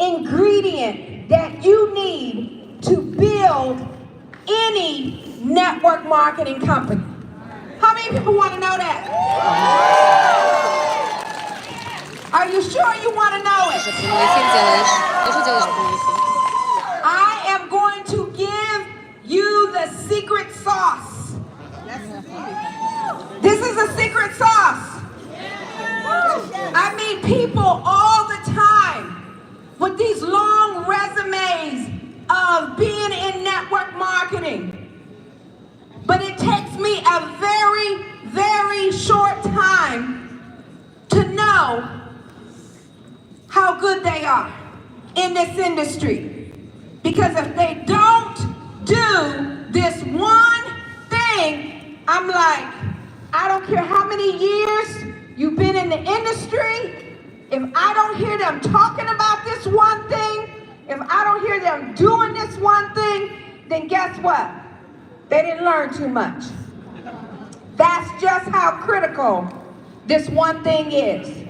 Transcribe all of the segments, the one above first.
ingredient that you need to build any network marketing company. How many people want to know that? Are you sure you want to know it? I am going to give you the secret sauce. This is a secret sauce. I meet people all the time with these long resumes of being in network marketing. But it takes me a very, very short time to know how good they are in this industry. Because if they don't do this one thing, I'm like, I don't care how many years you've been in the industry, if I don't hear them talking about this one thing, if I don't hear them doing this one thing, then guess what? They didn't learn too much. That's just how critical this one thing is.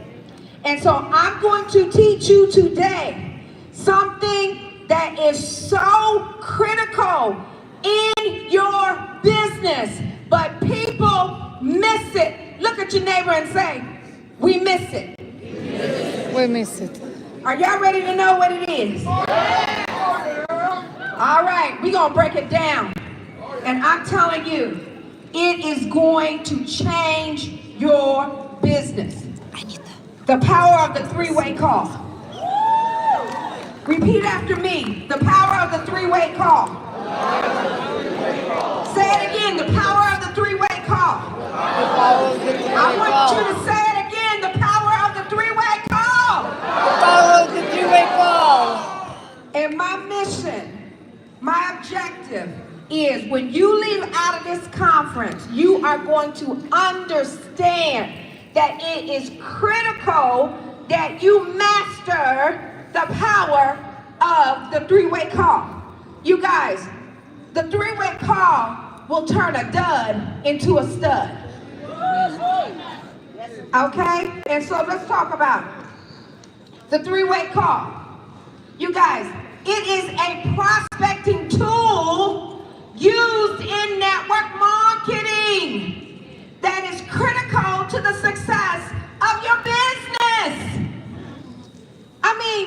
And so I'm going to teach you today something that is so critical in your business, but people miss it. Look at your neighbor and say, we miss it. We miss it. Are y'all ready to know what it is? All right, we're going to break it down. And I'm telling you, it is going to change your business. The power of the three-way call. Repeat after me. The power of the three-way call. Say it again. The power of the three-way call. I want you to say it again. The power of the three-way call. The power of the three-way call. And my mission, my objective is when you leave out of this conference, you are going to understand that it is critical that you master the power of the three-way call. You guys, the three-way call will turn a dud into a stud. Okay? And so let's talk about it. The three-way call. You guys, it is a prospecting tool used in network marketing that is critical to the success of your business. I mean,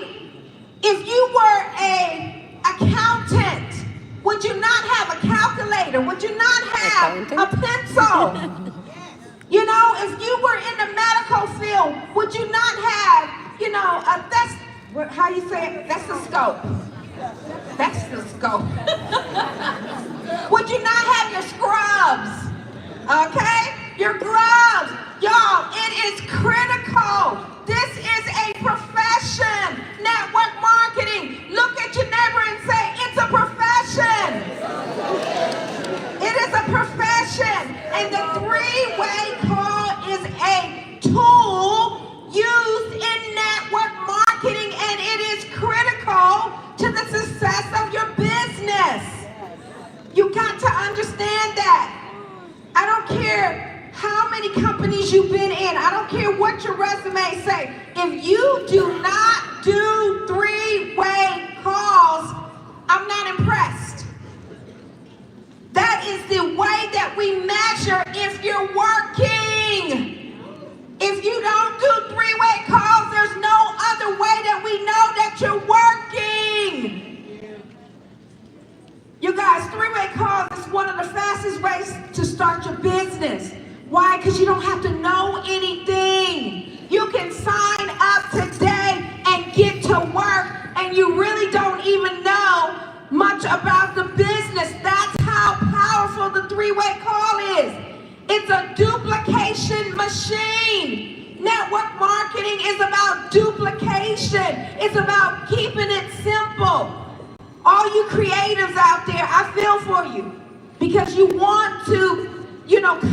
if you were an accountant, would you not have a calculator? Would you not have a pencil? You know, if you were in the medical field, would you not have, you know, how you say it? That's the scope. That's the scope. Would you not have your scrubs? Okay? Your gloves. Y'all, it is critical. This is a profession. Network marketing. Look at your neighbor and say, it's a profession. It is a profession. And the three-way call is a tool used in network marketing, and it is critical to the success of your business. You got to understand that. I don't care how many companies you've been in. I don't care what your resume say. If you do not do three-way calls, I'm not impressed. That is the way that we measure if you're working. If you don't do three-way calls, there's no other way that we know that you're working. You guys, three-way calls is one of the fastest ways to start your business. Why? Because you don't have to know anything. You can sign up today and get to work, and you really don't even know much about the business. That's how powerful the three-way call is. It's a duplication machine. Network marketing is about duplication. It's about keeping it simple. All you creatives out there, I feel for you because you want to,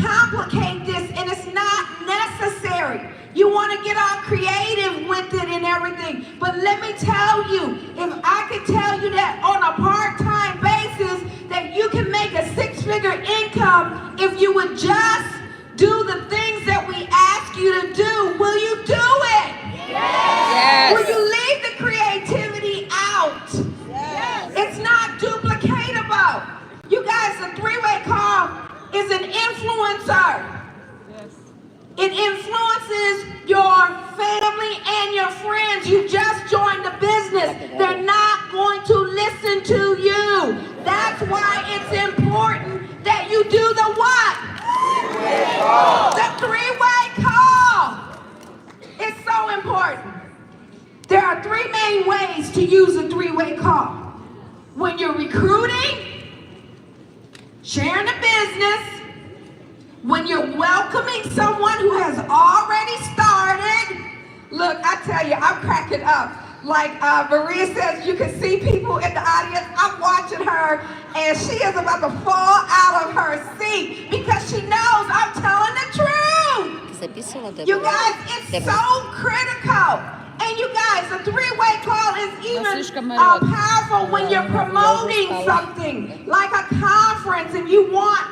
complicate this, and it's not necessary. You want to get all creative with it and everything. But let me tell you, if I could tell you that on a part-time basis that you can make a six-figure income if you would just do the things that we ask you to do, will you do it? Yes. Will you leave the creativity The three-way call is so important. There are three main ways to use a three-way call. When you're recruiting, sharing a business, when you're welcoming someone who has already started. Look, I tell you, I'm cracking up. Like Maria says, you can see people in the audience. I'm watching her, and she is about to fall out of her seat because she knows I'm telling the truth. You guys, it's so critical. And you guys, a three-way call is even powerful when you're promoting something like a conference and you want,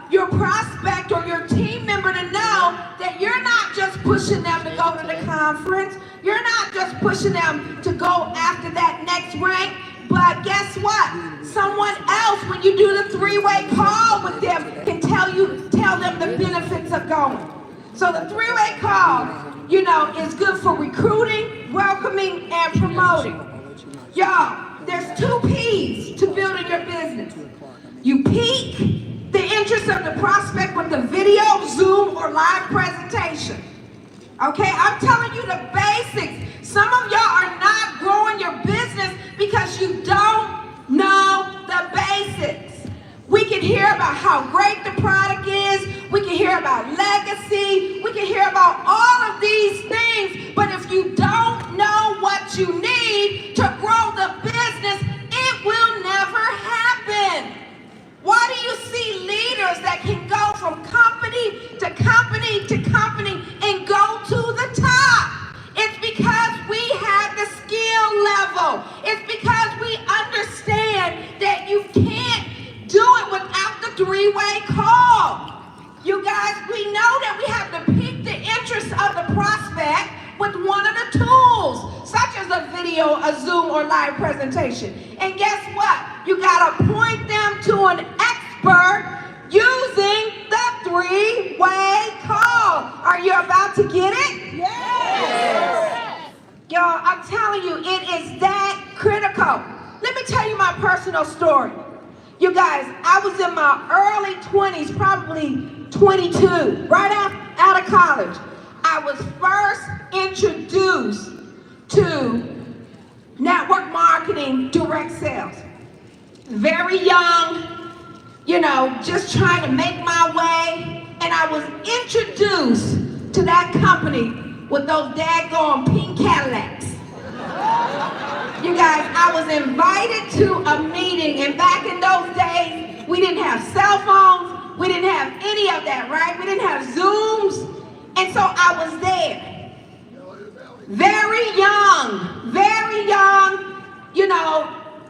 your prospect or your team member to know that you're not just pushing them to go to the conference. You're not just pushing them to go after that next rank. But guess what? Someone else, when you do the three-way call with them, can tell them the benefits of going. So the three-way call, is good for recruiting, welcoming, and promoting. Y'all, there's 2 P's to building your business. You pique the interest of the prospect with the video, Zoom, or live presentation. Okay, I'm telling you the basics. Some of y'all are not growing your business because you don't know the basics. We can hear about how great the product is. We can hear about legacy. We can hear about all of these things. But if you don't know what you need to grow the business, it will never happen. Why do you see leaders that can go from company to company to company and go to the top? It's because we have the skill level. It's because we understand that you can't do it without the three-way call. You guys, we know that we have to pique the interest of the prospect with one of the tools, such as a video, a Zoom, or live presentation. And guess what? You gotta point them to an expert using the three-way call. Are you about to get it? Yes! Y'all, I'm telling you, it is that critical. Let me tell you my personal story. You guys, I was in my early 20s, probably 22, right out of college. I was first introduced to network marketing, direct sales. Very young, just trying to make my way. And I was introduced to that company with those daggone pink Cadillacs. You guys, I was invited to a meeting, and back in those days, we didn't have cell phones, we didn't have any of that, right? We didn't have Zooms, and so I was there. Very young,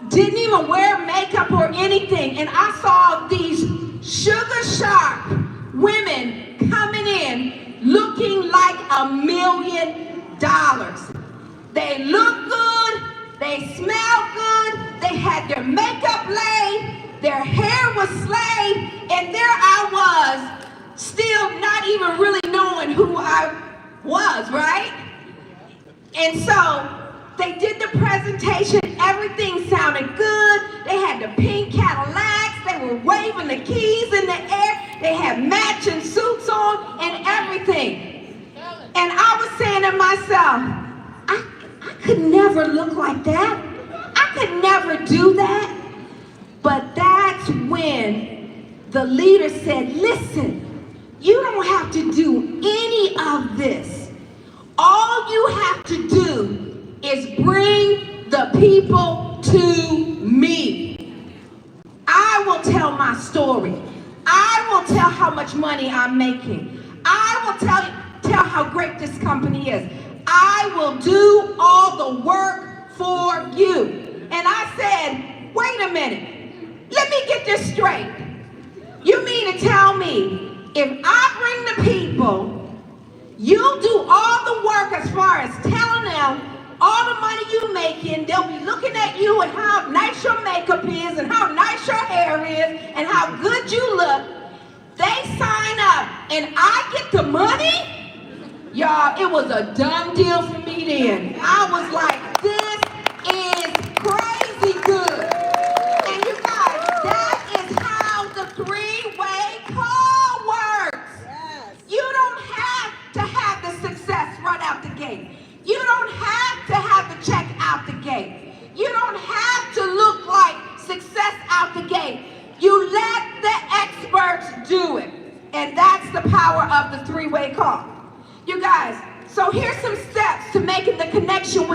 didn't even wear makeup or anything, and I saw these sugar sharp women coming in looking like $1 million. They looked good, they smelled good, they had their makeup laid, their hair was slayed, and there I was, still not even really knowing who I was, right? And so they did the presentation, everything sounded good, they had the pink Cadillacs, they were waving the keys in the air, they had matching suits on and everything. And I was saying to myself, I could never look like that. I could never do that. But that's when the leader said, listen, you don't have to do any of this. All you have to do is bring the people to me. I will tell my story. I will tell how much money I'm making. I will tell how great this company is. I will do all the work for you. And I said, wait a minute. Let me get this straight. You mean to tell me if I bring the people, you do all the work as far as telling them all the money you're making, they'll be looking at you and how nice your makeup is and how nice your hair is and how good you look. They sign up and I get the money? Y'all, it was a done deal for me then. I was like, this is crazy good. And you guys, that is how the three-way call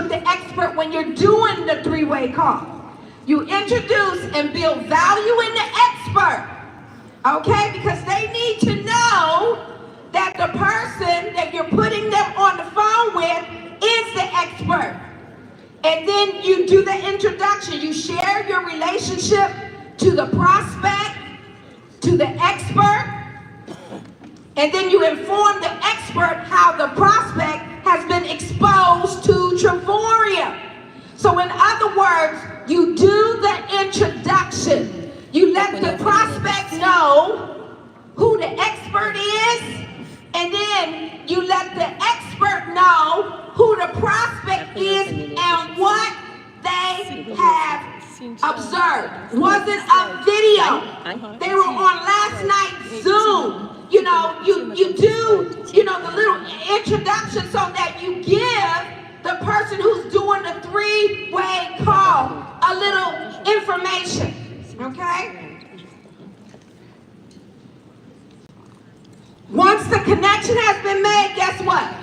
with the expert when you're doing the three-way call. You introduce and build value in the expert, okay? Because they need to know that the person that you're putting them on the phone with is the expert. And then you do the introduction. You share your relationship to the prospect, to the expert, and then you inform the expert how the prospect has been exposed to Travoria. So in other words, you do the introduction. You let the prospect know who the expert is, and then you let the expert know who the prospect is and what they have observed. Wasn't a video. They were on last night's Zoom. You know, you do, the little introduction so that you give the person who's doing the three-way call a little information, okay? Once the connection has been made, guess what?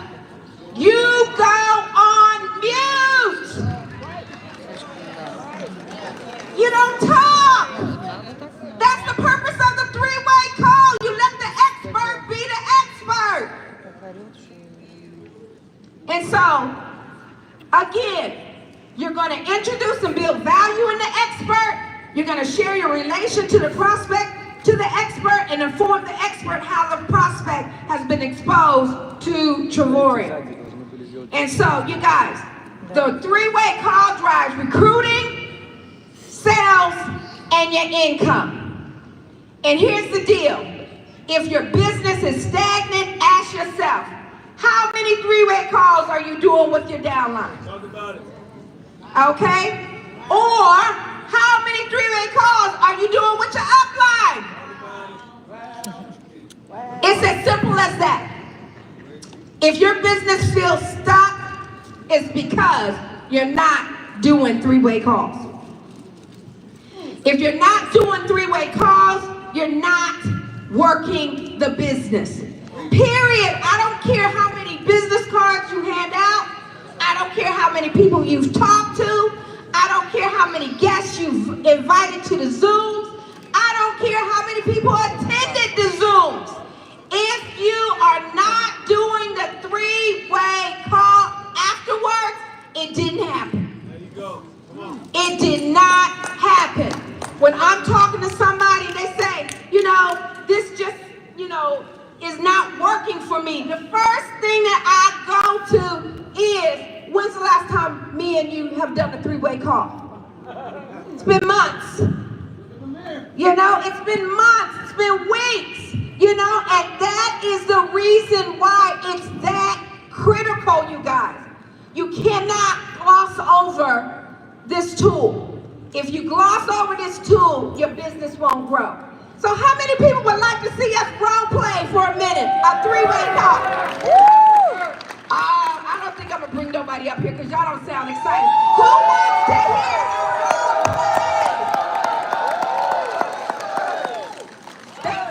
You go on mute. You don't talk. That's the purpose of the three-way call. You let the expert be the expert. And so, again, you're going to introduce and build value in the expert. You're going to share your relation to the prospect, to the expert, and inform the expert how the prospect has been exposed to Travoria. And so, you guys, the three-way call drives recruiting, sales, and your income. And here's the deal. If your business is stagnant, ask yourself, how many three-way calls are you doing with your downline? Talk about it. Okay? Or how many three-way calls are you doing with your upline? It's as simple as that. If your business feels stuck, it's because you're not doing three-way calls. If you're not doing three-way calls, you're not working the business. Period. I don't care how many business cards you hand out. I don't care how many people you've talked to. I don't care how many guests you've invited to the Zooms. I don't care how many people attended the Zooms. If you are not doing the three-way call afterwards, it didn't happen. There you go. Come on. It did not happen. When I'm talking to somebody, they say, this just, is not working for me. The first thing that I go to is, when's the last time me and you have done a three-way call? It's been months. It's been months. It's been weeks. And that is the reason why it's that critical, you guys. You cannot gloss over this tool. If you gloss over this tool, your business won't grow. So how many people would like to see us role play for a minute? A three-way call. I don't think I'm going to bring nobody up here because y'all don't sound excited. Who wants to hear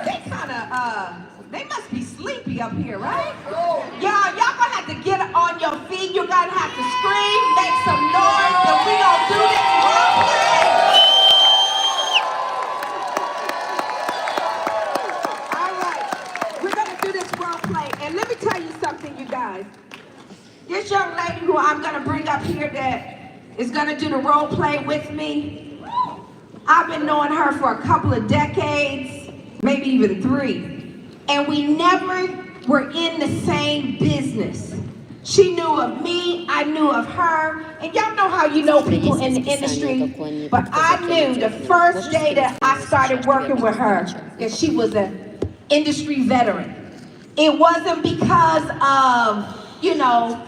They kind of, they must be sleepy up here, right? Y'all going to have to get on your feet. You're going to have to scream, make some noise, and we going to do this role play. And let me tell you something, you guys. This young lady who I'm going to bring up here that is going to do the role play with me, I've been knowing her for a couple of decades, maybe even 3. And we never were in the same business. She knew of me, I knew of her. And y'all know how you know people in the industry. But I knew the first day that I started working with her that she was an industry veteran. It wasn't because of,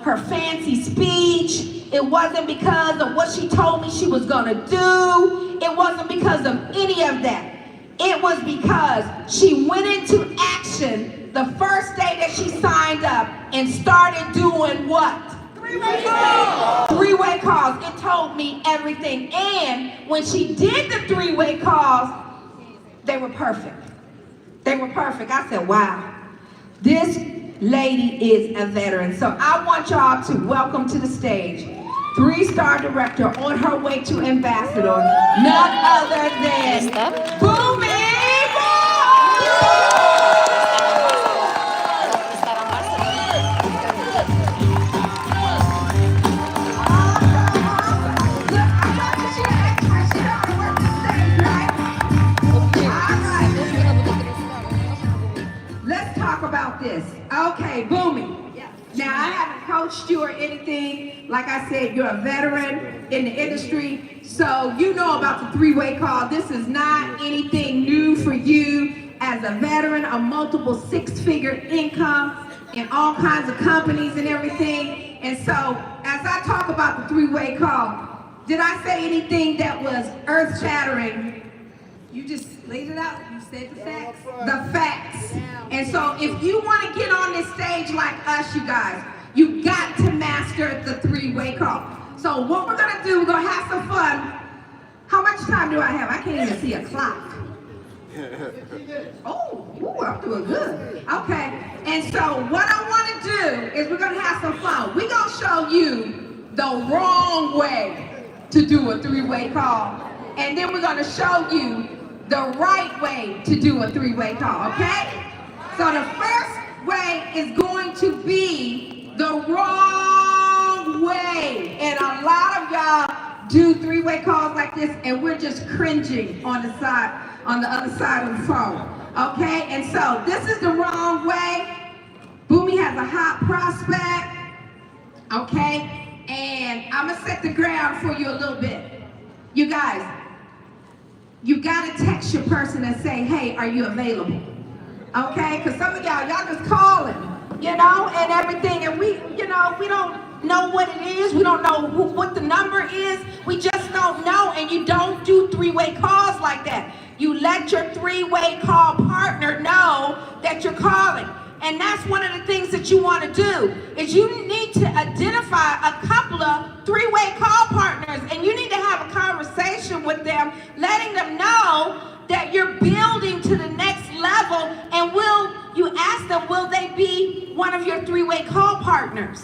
her fancy speech. It wasn't because of what she told me she was gonna do. It wasn't because of any of that. It was because she went into action the first day that she signed up and started doing what? Three-way calls. Three-way calls. It told me everything. And when she did the three-way calls, they were perfect. They were perfect. I said, wow. This lady is a veteran. So I want y'all to welcome to the stage 3-star director on her way to ambassador, none other than Boomy Let's talk about this. Okay, Boomy. Now, I haven't coached you or anything. Like I said, you're a veteran in the industry, so you know about the 3-way call. This is not anything new for you as a veteran, a multiple 6-figure income in all kinds of companies and everything. And so, as I talk about the 3-way call, did I say anything that was earth-shattering? You just laid it out. You said the facts. The facts. And so if you want to get on this stage like us, you guys, you got to master the 3-way call. So what we're going to do, we're going to have some fun. How much time do I have? I can't even see a clock. Oh, I'm doing good. Okay. And so what I want to do is we're going to have some fun. We're going to show you the wrong way to do a 3-way call. And then we're going to show you the right way to do a 3-way call, okay? So the first way is going to be the wrong way. And a lot of y'all do 3-way calls like this and we're just cringing on the other side of the phone, okay? And so this is the wrong way. Boomy has a hot prospect, okay? And I'm gonna set the ground for you a little bit. You guys, you gotta text your person and say, hey, are you available? Okay, because some of y'all just calling, you know, and everything, and we don't know what it is, we don't know what the number is, we just don't know, and you don't do 3-way calls like that. You let your 3-way call partner know that you're calling. And that's one of the things that you want to do, is you need to identify a couple of 3-way call partners, and you need to have a conversation with them, letting them know that you're building to the next level, and you ask them, will they be one of your 3-way call partners?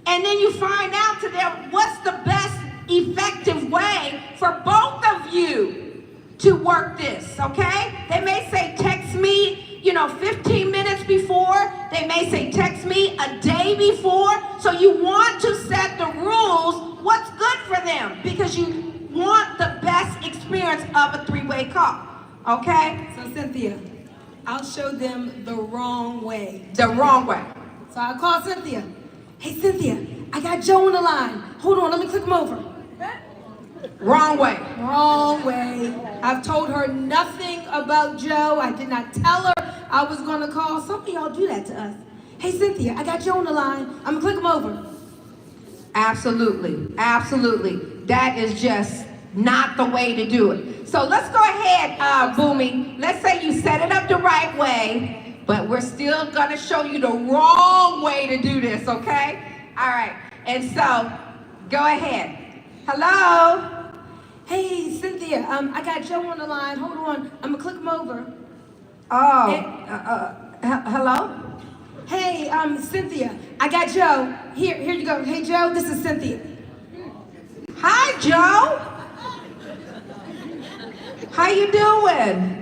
And then you find out to them what's the best effective way for both of you to work this, okay? They may say, text me, 15 minutes before. They may say, text me a day before. So you want to set the rules, what's good for them, because you want the best experience of a 3-way call, okay? So Cynthia, I'll show them the wrong way. The wrong way. So I'll call Cynthia. Hey Cynthia, I got Joe on the line. Hold on, let me click him over. Wrong way. Wrong way. I've told her nothing about Joe. I did not tell her I was gonna call. Some of y'all do that to us. Hey Cynthia, I got Joe on the line. I'm gonna click him over. Absolutely, absolutely. That is just not the way to do it. So let's go ahead, Boomy. Let's say you set it up the right way, but we're still gonna show you the wrong way to do this, okay? All right, and so, go ahead. Hello? Hey Cynthia, I got Joe on the line. Hold on, I'm gonna click him over. Hello? Hey, Cynthia, I got Joe. Here you go. Hey Joe, this is Cynthia. Hi, Joe. How you doing?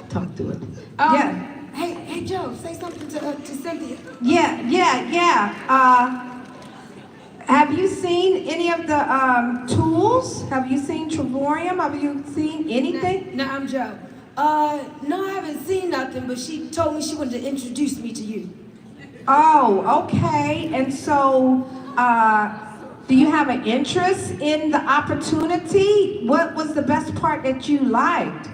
Talk to it. Yeah. Hey Joe, say something to Cynthia. Yeah. Have you seen any of the tools? Have you seen Trevorium? Have you seen anything? No, I'm Joe. No, I haven't seen nothing, but she told me she wanted to introduce me to you. Oh, okay. And so, do you have an interest in the opportunity? What was the best part that you liked?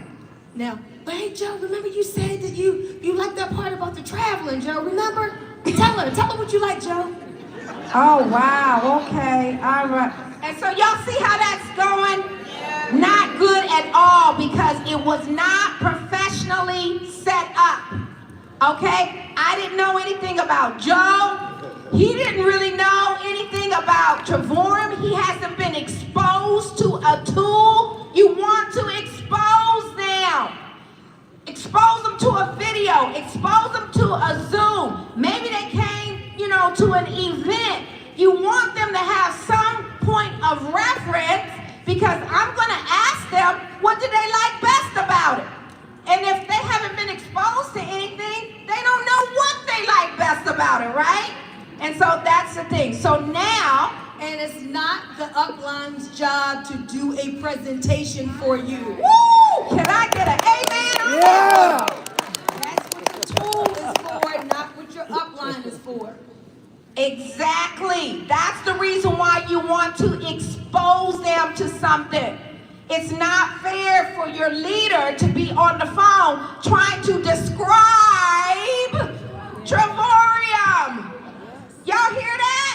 Now, but hey, Joe, remember you said that you liked that part about the traveling, Joe, remember? Tell her what you like, Joe. Oh, wow, okay, all right. And so y'all see how that's going? Not good at all, because it was not professionally set up, okay? I didn't know anything about Joe. He didn't really know anything about Trevorium. He hasn't been exposed to a tool. You want to expose them. Expose them to a video. Expose them to a Zoom. Maybe they came, to an event you want them to have some point of reference, because I'm going to ask them, what do they like best about it? And if they haven't been exposed to anything, they don't know what they like best about it, right? And so that's the thing. So now, And it's not the upline's job to do a presentation for you. woo! Can I get an amen on that? That's what the tool is for, not what your upline is for. Exactly. That's the reason why you want to expose them to something. It's not fair for your leader to be on the phone trying to describe Trevorium. Y'all hear that?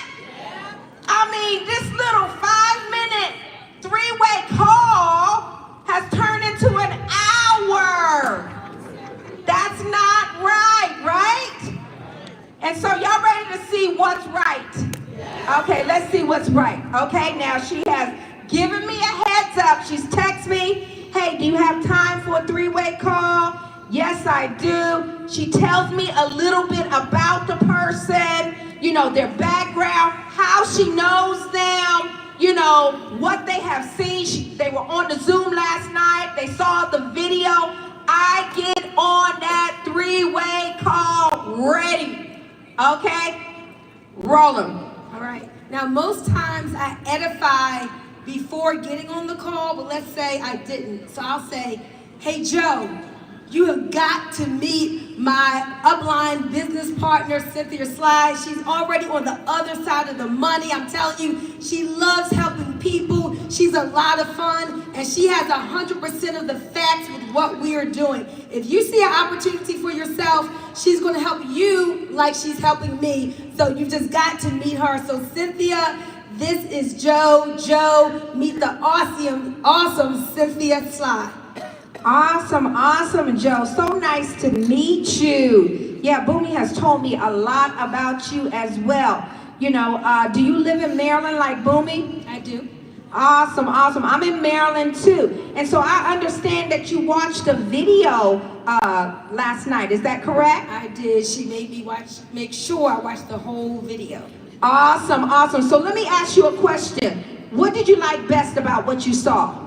I mean, this little 5-minute three-way call has turned into an hour. That's not right, right? And so y'all ready to see what's right? Okay, let's see what's right. Okay, now she has given me a heads up. She's texted me, hey, do you have time for a three-way call? Yes, I do. She tells me a little bit about the person, you know, their background, how she knows them, you know, what they have seen. They were on the Zoom last night. They saw the video. I get on that three-way call ready. Okay? Roll them. All right. Now, most times I edify before getting on the call, but let's say I didn't. So I'll say, hey, Joe, you have got to meet my upline business partner, Cynthia Sly. She's already on the other side of the money. I'm telling you, she loves helping people. She's a lot of fun, and she has 100% of the facts with what we are doing. If you see an opportunity for yourself, she's going to help you like she's helping me. So you've just got to meet her. So Cynthia, this is Joe. Joe, meet the awesome Cynthia Sly. Awesome, Joe. So nice to meet you. Yeah, Boomy has told me a lot about you as well. You know, do you live in Maryland like Boomy? I do. Awesome. I'm in Maryland too. And so I understand that you watched a video last night. Is that correct? I did. She made me make sure I watched the whole video. Awesome. So let me ask you a question. What did you like best about what you saw?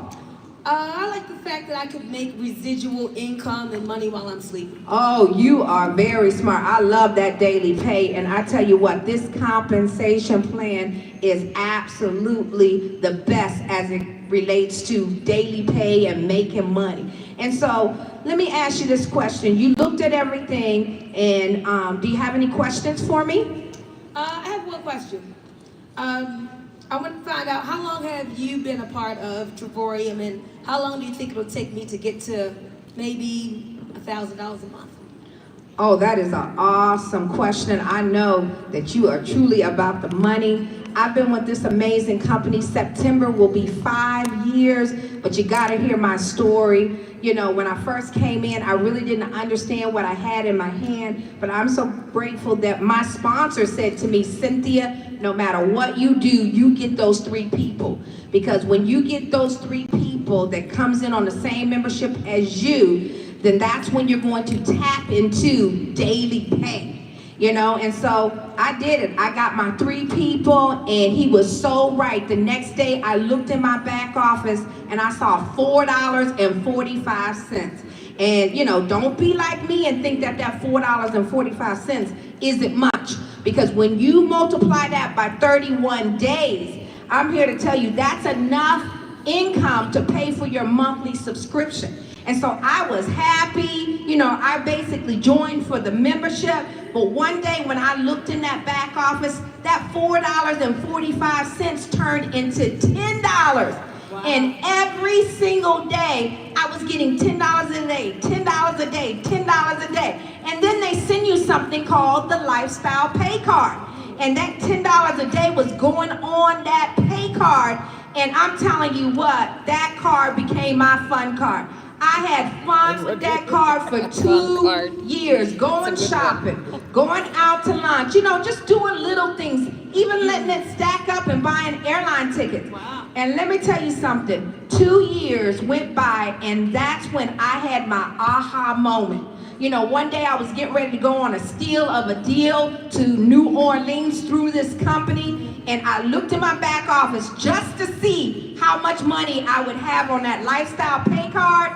I like the fact that I could make residual income and money while I'm sleeping. Oh, you are very smart. I love that daily pay. And I tell you what, this compensation plan is absolutely the best as it relates to daily pay and making money. And so let me ask you this question. You looked at everything, and do you have any questions for me? I have one question. I want to find out, how long have you been a part of Trevorium, and how long do you think it'll take me to get to maybe $1,000 a month? Oh, that is an awesome question. I know that you are truly about the money. I've been with this amazing company. September will be 5 years, but you gotta hear my story. You know, when I first came in, I really didn't understand what I had in my hand, but I'm so grateful that my sponsor said to me, Cynthia, no matter what you do, you get those 3 people. Because when you get those 3 people that comes in on the same membership as you, then that's when you're going to tap into daily pay. You know, and so I did it. I got my 3 people, and he was so right. The next day I looked in my back office and I saw $4.45. And you know, don't be like me and think that that $4.45 isn't much, because when you multiply that by 31 days, I'm here to tell you that's enough income to pay for your monthly subscription. And so I was happy, you know, I basically joined for the membership, but one day when I looked in that back office, that $4.45 turned into $10. Wow. And every single day, I was getting $10 a day, $10 a day, $10 a day. And then they send you something called the Lifestyle Pay Card. And that $10 a day was going on that pay card. And I'm telling you what, that card became my fun card. I had fun with that card for 2 years, going shopping, going out to lunch, you know, just doing little things, even letting it stack up and buying airline tickets. Wow. And let me tell you something, 2 years went by, and that's when I had my aha moment. You know, one day I was getting ready to go on a steal of a deal to New Orleans through this company, and I looked in my back office just to see how much money I would have on that lifestyle pay card.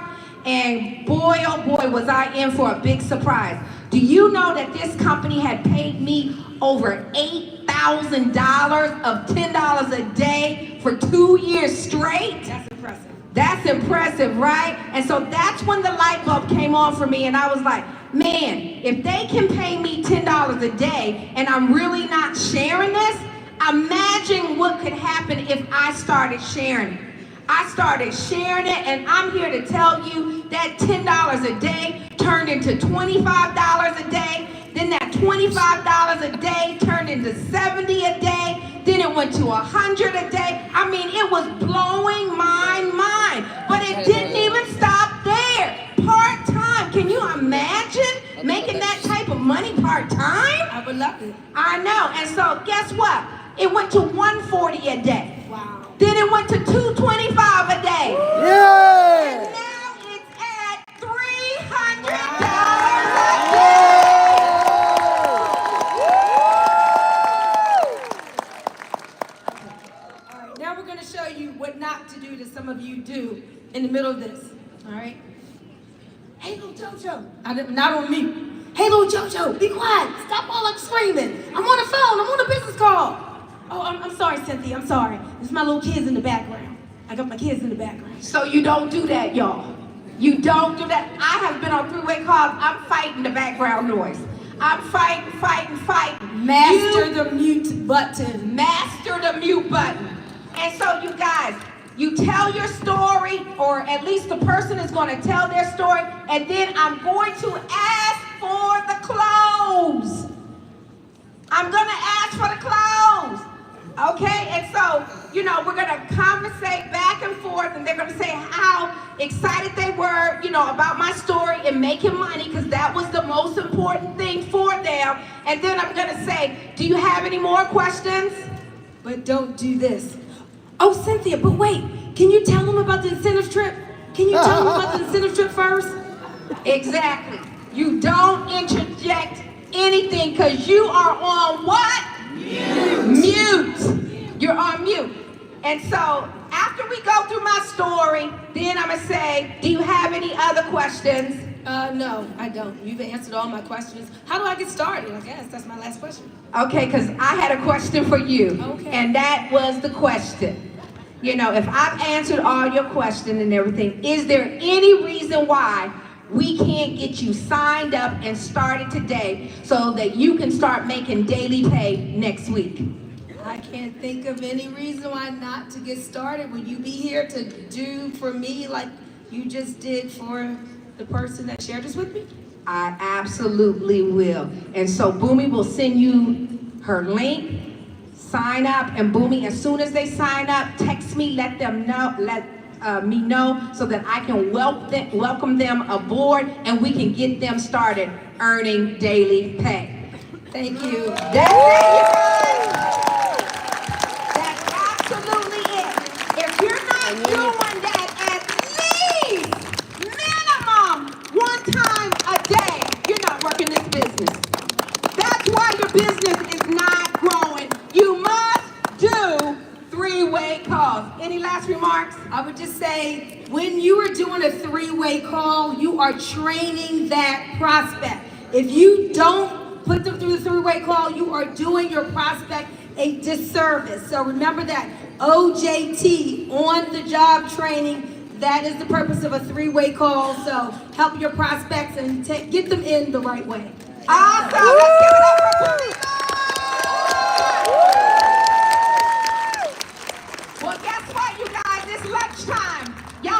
And boy, oh boy, was I in for a big surprise. Do you know that this company had paid me over $8,000 of $10 a day for 2 years straight? That's impressive. That's impressive, right? And so that's when the light bulb came on for me, and I was like, man, if they can pay me $10 a day and I'm really not sharing this, imagine what could happen if I started sharing it. I started sharing it, and I'm here to tell you that $10 a day turned into $25 a day. Then that $25 a day turned into $70 a day. Then it went to $100 a day. I mean, it was blowing my mind. But it didn't even stop there. Part-time. Can you imagine making that type of money part-time? I would love it. I know. And so guess what? It went to $140 a day. Wow. Then it went to $225 a day. Yeah. And now it's at $300 a day. All right, now we're going to show you what not to do that some of you do in the middle of this. All right? Hey, little JoJo. Not on mute. Hey, little JoJo, be quiet. Stop all that screaming. I'm on the phone. I'm on a business call. Oh, I'm sorry, Cynthia. I'm sorry. It's my little kids in the background. I got my kids in the background. So you don't do that, y'all. You don't do that. I have been on three-way calls. I'm fighting the background noise. I'm fighting. Master the mute button. Master the mute button. And so you guys, you tell your story, or at least the person is going to tell their story, and then I'm going to ask for the close. I'm going to ask for the close. Okay, and so, you know, we're going to conversate back and forth, and they're going to say how excited they were, you know, about my story and making money, because that was the most important thing for them. And then I'm going to say, do you have any more questions? But don't do this. Oh, Cynthia, but wait. Can you tell them about the incentive trip? Can you tell them about the incentive trip first? Exactly. You don't interject anything, because you are on what? Mute. You're on mute. And so after we go through my story, then I'm going to say, do you have any other questions? No, I don't. You've answered all my questions. How do I get started? I guess that's my last question. Okay, because I had a question for you. Okay. And that was the question. You know, if I've answered all your questions and everything, is there any reason why we can't get you signed up and started today so that you can start making daily pay next week? I can't think of any reason why not to get started. Will you be here to do for me like you just did for the person that shared this with me? I absolutely will. And so Boomy will send you her link, sign up, and Boomy, as soon as they sign up, text me, let me know so that I can welcome them aboard, and we can get them started earning daily pay. Thank you. That's it, you guys. That's absolutely it. If you're not doing that at least minimum one time a day, you're not working this business. That's why your business is not growing. You must do three-way calls. Any last remarks? I would just say, when you are doing a three-way call, you are training that prospect. If you don't put them through the three-way call, you are doing your prospect a disservice. So remember that. OJT, on the job training, that is the purpose of a three-way call. So help your prospects and get them in the right way. Awesome. Let's give it up for Boomy. Well, guess what, you guys? It's lunchtime. Y'all